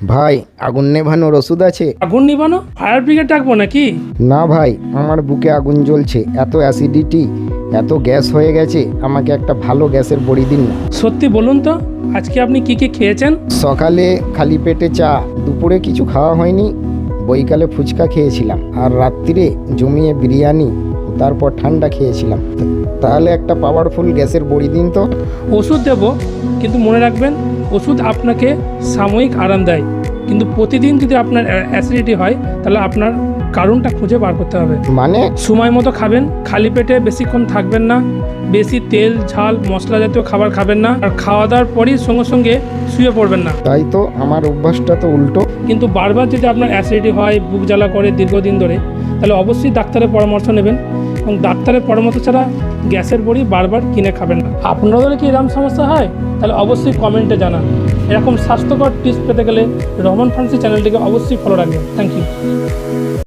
ভাই, আগুন নেভানোর ওষুধ আছে? আগুন নিবানো? ফায়ার ব্রিগেড ডাকবো নাকি? না ভাই, আমার বুকে আগুন জ্বলছে, এত অ্যাসিডিটি, এত গ্যাস হয়ে গেছে, আমাকে একটা ভালো গ্যাসের বড়ি দিন না। সত্যি বলুন তো, আজকে আপনি কি কি খেয়েছেন? সকালে খালি পেটে চা, দুপুরে কিছু খাওয়া হয়নি, বৈকালে ফুচকা খেয়েছিলাম, আর রাত্রিরে জমিয়ে বিরিয়ানি, তারপর ঠান্ডা খেয়েছিলাম। তাহলে একটা পাওয়ারফুল গ্যাসের বড়ি দিন তো। ওষুধ দেবো, কিন্তু মনে রাখবেন ওষুধ আপনাকে সাময়িক আরাম দেয়, কিন্তু প্রতিদিন যদি আপনার অ্যাসিডিটি হয় তাহলে আপনার কারণটা খুঁজে বার করতে হবে। মানে? সময় মতো খাবেন, খালি পেটে বেশিক্ষণ থাকবেন না, বেশি তেল ঝাল মশলা জাতীয় খাবার খাবেন না, আর খাওয়া দাওয়ার পরই সঙ্গে সঙ্গে শুয়ে পড়বেন না। তাই তো, আমার অভ্যাসটা তো উল্টো। কিন্তু বারবার যদি আপনার অ্যাসিডিটি হয়, বুক জ্বালা করে দীর্ঘদিন ধরে, তাহলে অবশ্যই ডাক্তারের পরামর্শ নেবেন, এবং ডাক্তারের পরামর্শ ছাড়া গ্যাসের বড়ি বারবার কিনে খাবেন না। আপনাদের কি এরকম সমস্যা হয়? তাহলে অবশ্যই কমেন্টে জানান। এরকম স্বাস্থ্যকর টিপস পেতে গেলে রহমান ফার্মেসি চ্যানেলটিকে অবশ্যই ফলো রাখবেন। Thank you.